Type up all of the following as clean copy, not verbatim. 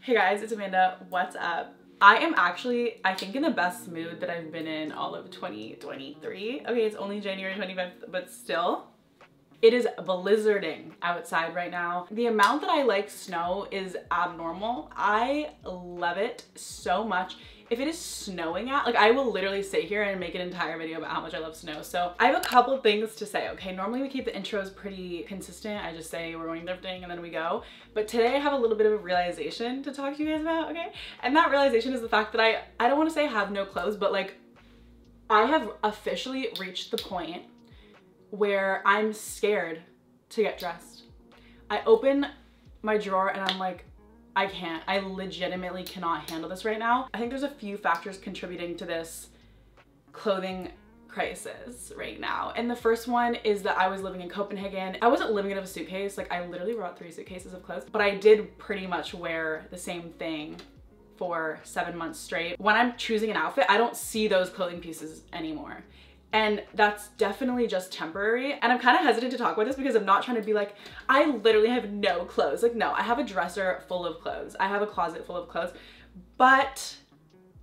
Hey guys, it's Amanda. What's up? I am actually, I think, in the best mood that I've been in all of 2023. Okay, it's only January 25th, but still. It is blizzarding outside right now. The amount that I like snow is abnormal. I love it so much. If it is snowing out, like I will literally sit here and make an entire video about how much I love snow. So I have a couple of things to say, okay? Normally we keep the intros pretty consistent. I just say we're going thrifting and then we go. But today I have a little bit of a realization to talk to you guys about, okay? And that realization is the fact that I don't want to say I have no clothes, but like I have officially reached the point where I'm scared to get dressed. I open my drawer and I'm like, I can't. I legitimately cannot handle this right now. I think there's a few factors contributing to this clothing crisis right now. And the first one is that I was living in Copenhagen. I wasn't living out of a suitcase. Like I literally brought 3 suitcases of clothes, but I did pretty much wear the same thing for 7 months straight. When I'm choosing an outfit, I don't see those clothing pieces anymore. And that's definitely just temporary. And I'm kind of hesitant to talk about this because I'm not trying to be like, I literally have no clothes. Like, no, I have a dresser full of clothes. I have a closet full of clothes, but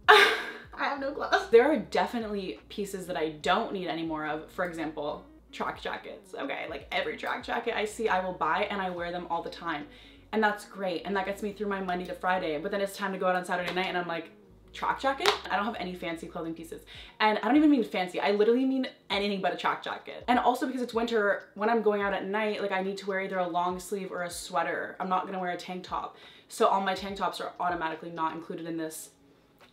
I have no clothes. There are definitely pieces that I don't need any more of. For example, track jackets. Okay, like every track jacket I see, I will buy and I wear them all the time. And that's great. And that gets me through my Monday to Friday. But then it's time to go out on Saturday night and I'm like, track jacket? I don't have any fancy clothing pieces. And I don't even mean fancy. I literally mean anything but a track jacket. And also because it's winter, when I'm going out at night, like I need to wear either a long sleeve or a sweater. I'm not gonna wear a tank top. So all my tank tops are automatically not included in this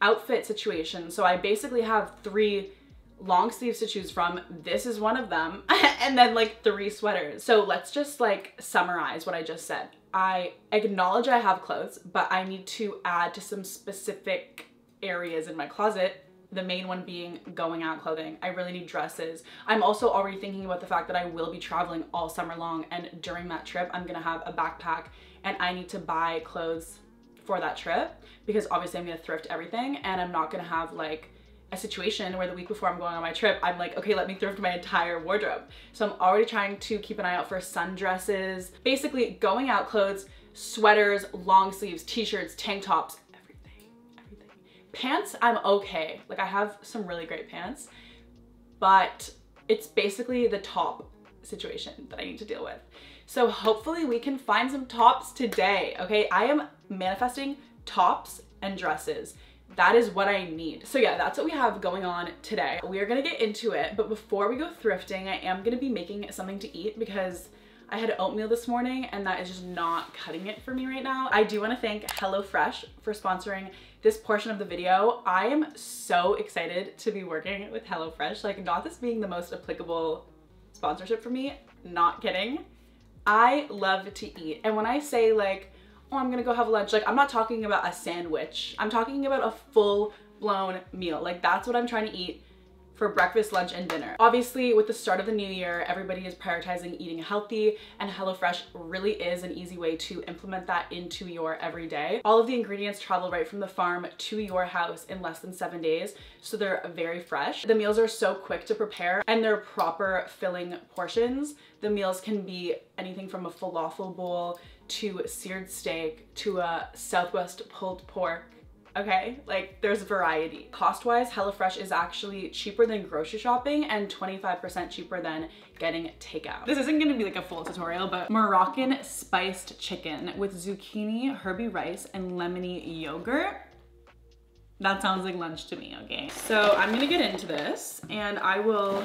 outfit situation. So I basically have 3 long sleeves to choose from. This is one of them. And then like 3 sweaters. So let's just like summarize what I just said. I acknowledge I have clothes, but I need to add to some specific areas in my closet, the main one being going out clothing. I really need dresses. I'm also already thinking about the fact that I will be traveling all summer long, and during that trip I'm gonna have a backpack and I need to buy clothes for that trip because obviously I'm gonna thrift everything and I'm not gonna have like a situation where the week before I'm going on my trip I'm like, okay, let me thrift my entire wardrobe. So I'm already trying to keep an eye out for sundresses, basically going out clothes, sweaters, long sleeves, t-shirts, tank tops, pants. I'm okay. Like I have some really great pants, but it's basically the top situation that I need to deal with. So hopefully we can find some tops today. Okay, I am manifesting tops and dresses. That is what I need. So yeah, that's what we have going on today. We are gonna get into it, but before we go thrifting, I am gonna be making something to eat because I had oatmeal this morning and that is just not cutting it for me right now. I do want to thank HelloFresh for sponsoring this portion of the video. I am so excited to be working with HelloFresh. Like, not this being the most applicable sponsorship for me, not kidding. I love to eat. And when I say like, oh, I'm gonna go have lunch, like I'm not talking about a sandwich. I'm talking about a full-blown meal. Like that's what I'm trying to eat for breakfast, lunch, and dinner. Obviously, with the start of the new year, everybody is prioritizing eating healthy, and HelloFresh really is an easy way to implement that into your everyday. All of the ingredients travel right from the farm to your house in less than 7 days, so they're very fresh. The meals are so quick to prepare, and they're proper filling portions. The meals can be anything from a falafel bowl to seared steak to a Southwest pulled pork. Okay, like there's variety. Cost-wise, HelloFresh is actually cheaper than grocery shopping and 25% cheaper than getting takeout. This isn't gonna be like a full tutorial, but Moroccan spiced chicken with zucchini, herby rice, and lemony yogurt. That sounds like lunch to me, okay? So I'm gonna get into this and I will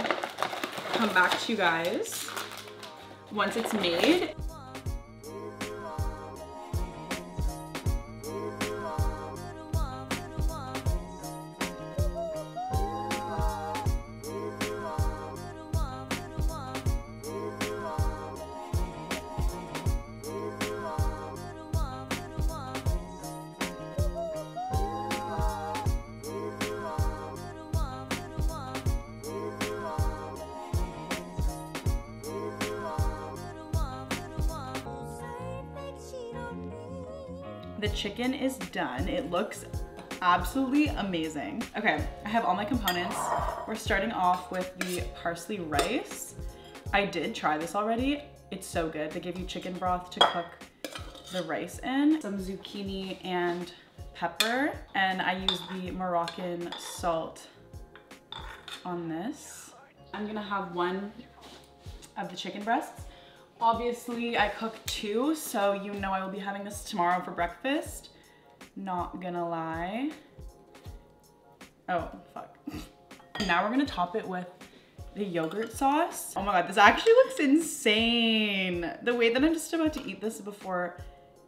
come back to you guys once it's made. The chicken is done. It looks absolutely amazing. Okay, I have all my components. We're starting off with the parsley rice. I did try this already. It's so good. They give you chicken broth to cook the rice in, some zucchini and pepper, and I use the Moroccan salt on this. I'm gonna have one of the chicken breasts. Obviously, I cook 2, so you know I will be having this tomorrow for breakfast. Not gonna lie. Oh, fuck. Now we're gonna top it with the yogurt sauce. Oh my God, this actually looks insane. The way that I'm just about to eat this before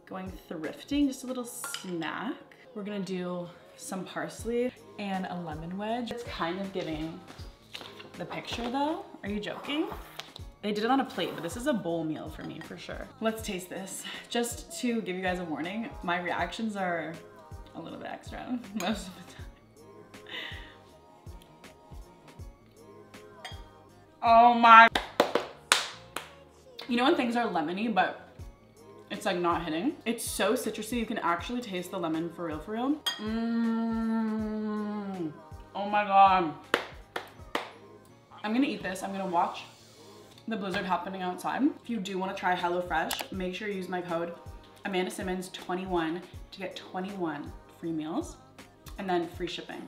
going thrifting, just a little snack. We're gonna do some parsley and a lemon wedge. It's kind of giving the picture though. Are you joking? They did it on a plate, but this is a bowl meal for me for sure. Let's taste this. Just to give you guys a warning, my reactions are a little bit extra most of the time. Oh my. You know when things are lemony, but it's like not hitting? It's so citrusy, you can actually taste the lemon for real, for real. Oh my God. I'm gonna eat this, I'm gonna watch the blizzard happening outside. If you do want to try HelloFresh, make sure you use my code AmandaSimmons21 to get 21 free meals and then free shipping.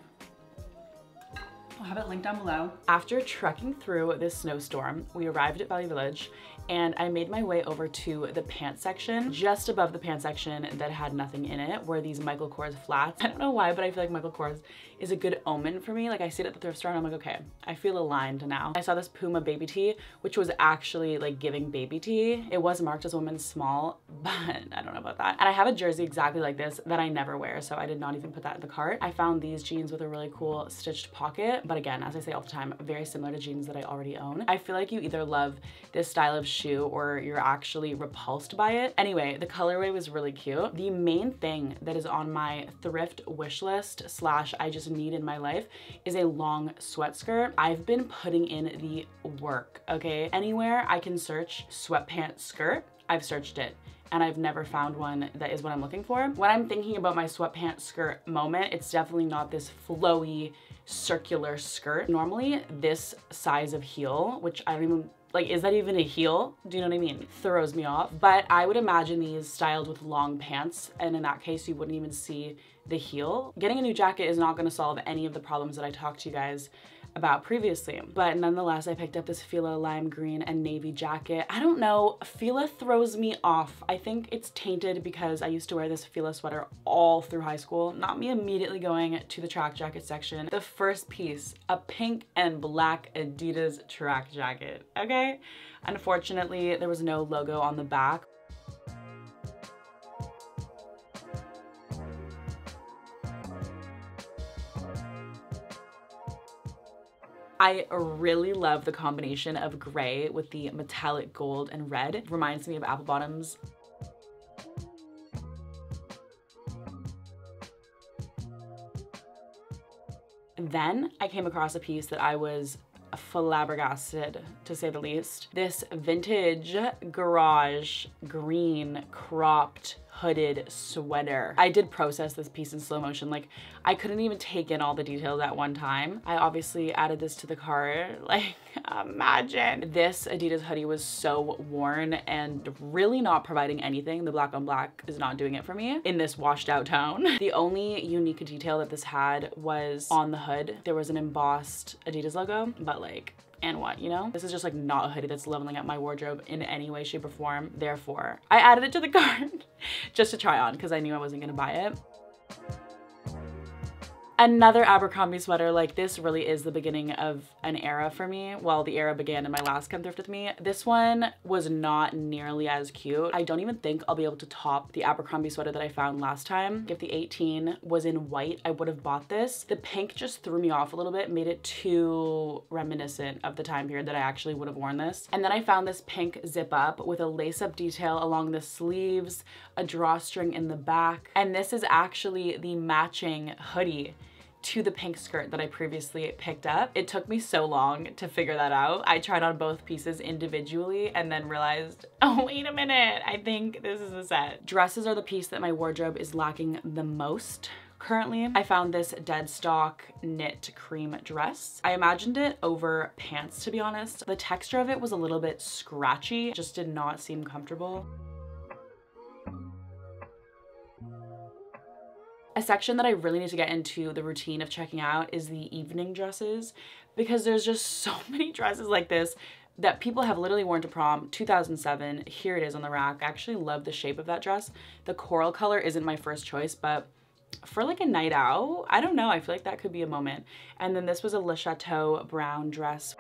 I'll have it linked down below. After trekking through this snowstorm, we arrived at Valley Village and I made my way over to the pants section, just above the pants section that had nothing in it were these Michael Kors flats. I don't know why, but I feel like Michael Kors is a good omen for me. Like I see it at the thrift store and I'm like, okay, I feel aligned now. I saw this Puma baby tee, which was actually like giving baby tee. It was marked as women's small, but I don't know about that. And I have a jersey exactly like this that I never wear, so I did not even put that in the cart. I found these jeans with a really cool stitched pocket, but again, as I say all the time, very similar to jeans that I already own. I feel like you either love this style of shoe or you're actually repulsed by it. Anyway, the colorway was really cute. The main thing that is on my thrift wish list slash I just need in my life is a long sweat skirt. I've been putting in the work, okay? Anywhere I can search sweatpants skirt, I've searched it. And I've never found one that is what I'm looking for. When I'm thinking about my sweatpants skirt moment, it's definitely not this flowy, circular skirt. Normally this size of heel, which I don't even, like, is that even a heel? Do you know what I mean? Throws me off. But I would imagine these styled with long pants, and in that case, you wouldn't even see the heel. Getting a new jacket is not gonna solve any of the problems that I talked to you guys about previously. But nonetheless, I picked up this Fila lime green and navy jacket. I don't know, Fila throws me off. I think it's tainted because I used to wear this Fila sweater all through high school. Not me immediately going to the track jacket section. The first piece, a pink and black Adidas track jacket, okay? Unfortunately, there was no logo on the back. I really love the combination of gray with the metallic gold and red. It reminds me of apple bottoms. Then I came across a piece that I was flabbergasted, to say the least. This vintage garage green cropped hooded sweater. I did process this piece in slow motion. Like, I couldn't even take in all the details at one time. I obviously added this to the cart. Like, imagine. This Adidas hoodie was so worn and really not providing anything. The black on black is not doing it for me in this washed out tone. The only unique detail that this had was on the hood. There was an embossed Adidas logo, but like, and what, you know? This is just like not a hoodie that's leveling up my wardrobe in any way, shape, or form. Therefore, I added it to the cart just to try on because I knew I wasn't gonna buy it. Another Abercrombie sweater. Like, this really is the beginning of an era for me. Well, the era began in my last Come Thrift With Me. This one was not nearly as cute. I don't even think I'll be able to top the Abercrombie sweater that I found last time. If the 18 was in white, I would have bought this. The pink just threw me off a little bit, made it too reminiscent of the time period that I actually would have worn this. And then I found this pink zip up with a lace up detail along the sleeves, a drawstring in the back. And this is actually the matching hoodie to the pink skirt that I previously picked up. It took me so long to figure that out. I tried on both pieces individually and then realized, oh, wait a minute, I think this is a set. Dresses are the piece that my wardrobe is lacking the most currently. I found this dead stock knit cream dress. I imagined it over pants, to be honest. The texture of it was a little bit scratchy, just did not seem comfortable. A section that I really need to get into the routine of checking out is the evening dresses, because there's just so many dresses like this that people have literally worn to prom. 2007, here it is on the rack. I actually love the shape of that dress. The coral color isn't my first choice, but for like a night out, I don't know, I feel like that could be a moment. And then this was a Le Chateau brown dress.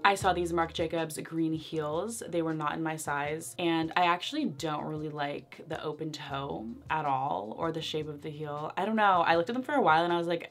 I saw these Marc Jacobs green heels. They were not in my size, and I actually don't really like the open toe at all, or the shape of the heel. I don't know. I looked at them for a while and I was like,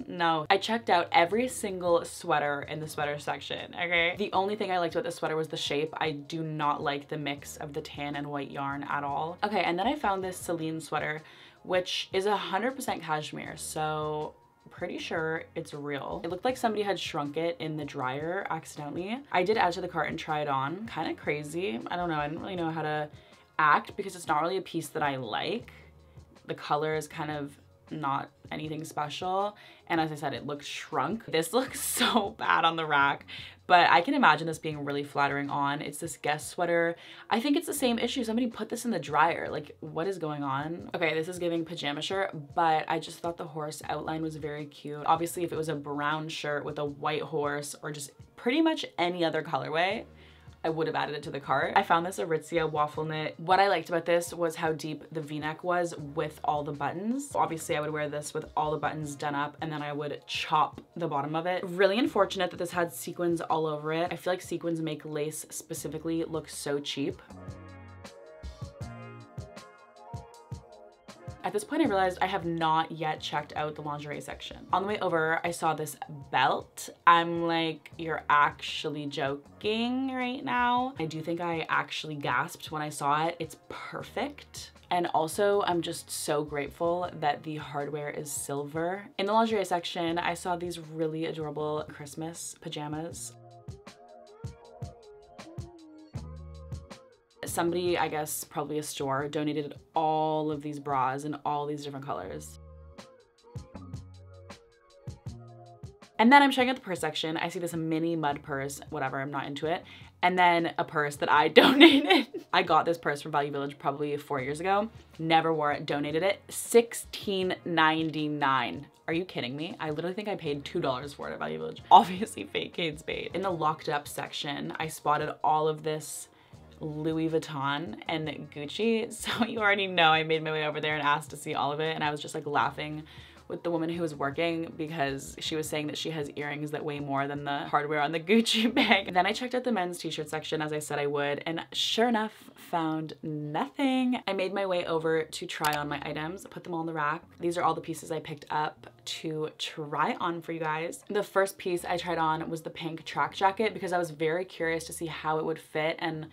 no. I checked out every single sweater in the sweater section, okay? The only thing I liked about this sweater was the shape. I do not like the mix of the tan and white yarn at all. Okay, and then I found this Celine sweater, which is 100% cashmere, so pretty sure it's real. It looked like somebody had shrunk it in the dryer accidentally. I did add to the cart and try it on. Kind of crazy. I don't know. I didn't really know how to act because it's not really a piece that I like. The color is kind of not anything special. And as I said, it looked shrunk. This looks so bad on the rack, but I can imagine this being really flattering on. It's this Guess sweater. I think it's the same issue. Somebody put this in the dryer. Like, what is going on? Okay, this is giving pajama shirt, but I just thought the horse outline was very cute. Obviously, if it was a brown shirt with a white horse or just pretty much any other colorway, I would have added it to the cart. I found this Aritzia waffle knit. What I liked about this was how deep the V-neck was with all the buttons. Obviously, I would wear this with all the buttons done up, and then I would chop the bottom of it. Really unfortunate that this had sequins all over it. I feel like sequins make lace specifically look so cheap. At this point, I realized I have not yet checked out the lingerie section. On the way over, I saw this belt. I'm like, you're actually joking right now? I do think I actually gasped when I saw it. It's perfect. And also, I'm just so grateful that the hardware is silver. In the lingerie section, I saw these really adorable Christmas pajamas. Somebody, I guess probably a store, donated all of these bras in all these different colors. And then I'm checking out the purse section. I see this mini mud purse, whatever, I'm not into it. And then a purse that I donated. I got this purse from Value Village probably 4 years ago. Never wore it, donated it. $16.99. Are you kidding me? I literally think I paid $2 for it at Value Village. Obviously fake Kate Spade. In the locked up section, I spotted all of this Louis Vuitton and Gucci. So you already know I made my way over there and asked to see all of it. And I was just like laughing with the woman who was working because she was saying that she has earrings that weigh more than the hardware on the Gucci bag. And then I checked out the men's t-shirt section as I said I would, and sure enough, found nothing. I made my way over to try on my items, put them all on the rack. These are all the pieces I picked up to try on for you guys. The first piece I tried on was the pink track jacket because I was very curious to see how it would fit, and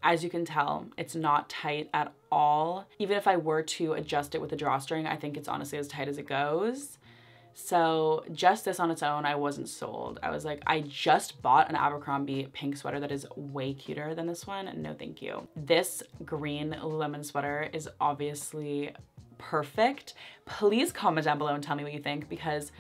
as you can tell, it's not tight at all. Even if I were to adjust it with a drawstring, I think it's honestly as tight as it goes. So just this on its own, I wasn't sold. I was like, I just bought an Abercrombie pink sweater that is way cuter than this one. No, thank you. This green lemon sweater is obviously perfect. Please comment down below and tell me what you think, because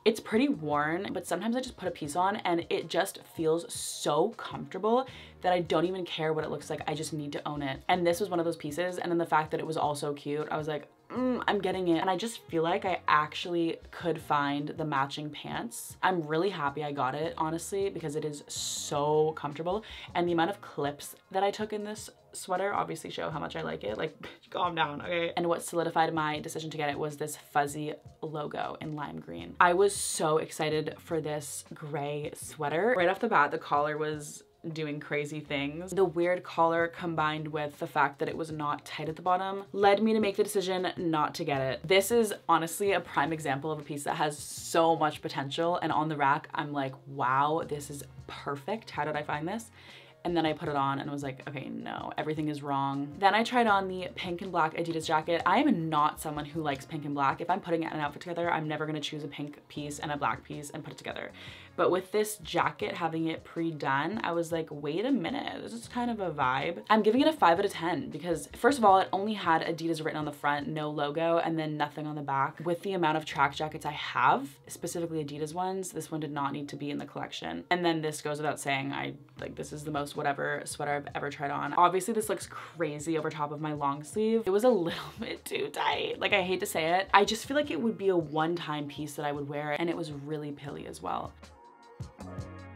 it's pretty worn, but sometimes I just put a piece on and it just feels so comfortable that I don't even care what it looks like. I just need to own it. And this was one of those pieces. And then the fact that it was also cute, I was like, I'm getting it. And I just feel like I actually could find the matching pants. I'm really happy I got it, honestly, because it is so comfortable. And the amount of clips that I took in this sweater obviously show how much I like it. Like, calm down, okay? And what solidified my decision to get it was this fuzzy logo in lime green. I was so excited for this gray sweater. Right off the bat, the collar was doing crazy things. The weird collar combined with the fact that it was not tight at the bottom led me to make the decision not to get it. This is honestly a prime example of a piece that has so much potential, and on the rack I'm like, wow, this is perfect. How did I find this? And then I put it on and was like, okay, no, everything is wrong. Then I tried on the pink and black Adidas jacket. I am not someone who likes pink and black. If I'm putting an outfit together, I'm never gonna choose a pink piece and a black piece and put it together, But with this jacket, having it pre-done, I was like, wait a minute, this is kind of a vibe. I'm giving it a 5 out of 10 because first of all, it only had Adidas written on the front, no logo, and then nothing on the back. With the amount of track jackets I have, specifically Adidas ones, this one did not need to be in the collection. And then this goes without saying, this is the most whatever sweater I've ever tried on. Obviously this looks crazy over top of my long sleeve. It was a little bit too tight. Like, I hate to say it. I just feel like it would be a one-time piece that I would wear, and it was really pilly as well.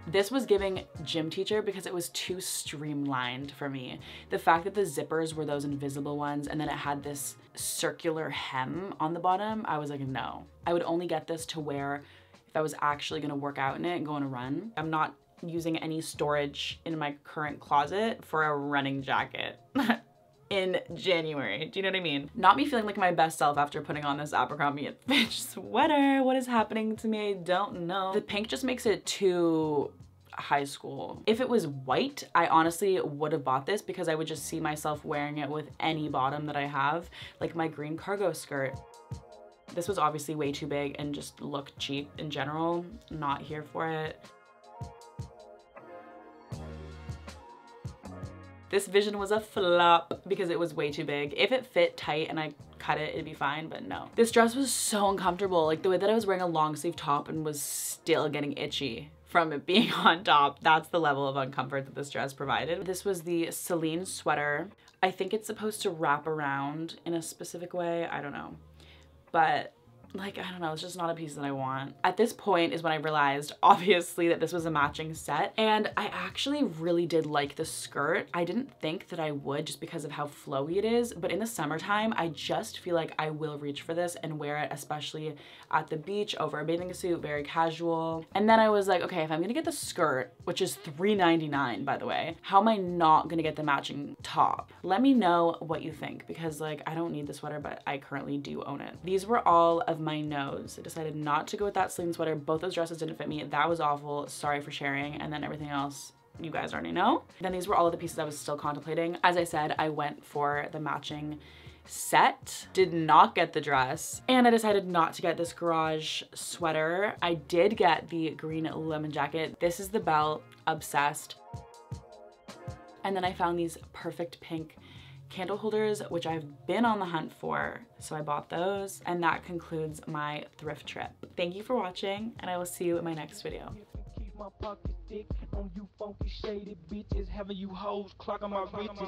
This was giving gym teacher because it was too streamlined for me. The fact that the zippers were those invisible ones and then it had this circular hem on the bottom, I was like, no. I would only get this to wear if I was actually gonna work out in it and go on a run. I'm not using any storage in my current closet for a running jacket. In January, do you know what I mean? Not me feeling like my best self after putting on this Abercrombie & Fitch sweater. What is happening to me? I don't know. The pink just makes it too high school. If it was white, I honestly would have bought this because I would just see myself wearing it with any bottom that I have, like my green cargo skirt. This was obviously way too big and just looked cheap in general. Not here for it. This vision was a flop because it was way too big. If it fit tight and I cut it, it'd be fine, but no. This dress was so uncomfortable. Like the way that I was wearing a long sleeve top and was still getting itchy from it being on top. That's the level of uncomfort that this dress provided. This was the Celine sweater. I think it's supposed to wrap around in a specific way. I don't know. But like, I don't know, it's just not a piece that I want. At this point is when I realized, obviously, that this was a matching set. And I actually really did like the skirt. I didn't think that I would just because of how flowy it is, but in the summertime, I just feel like I will reach for this and wear it, especially at the beach over a bathing suit, very casual. And then I was like, okay, if I'm gonna get the skirt, which is $3.99 by the way, how am I not gonna get the matching top? Let me know what you think because like, I don't need the sweater, but I currently do own it. These were all of my nose. I decided not to go with that Celine sweater. Both those dresses didn't fit me. That was awful. Sorry for sharing. And then everything else, you guys already know. Then these were all of the pieces I was still contemplating. As I said, I went for the matching set, did not get the dress, and I decided not to get this garage sweater. I did get the green lemon jacket. This is the belt, obsessed. And then I found these perfect pink candle holders, which I've been on the hunt for, so I bought those, and that concludes my thrift trip. Thank you for watching, and I will see you in my next video. My pocket thick on you funky shaded bitches, having you hoes clocking my riches.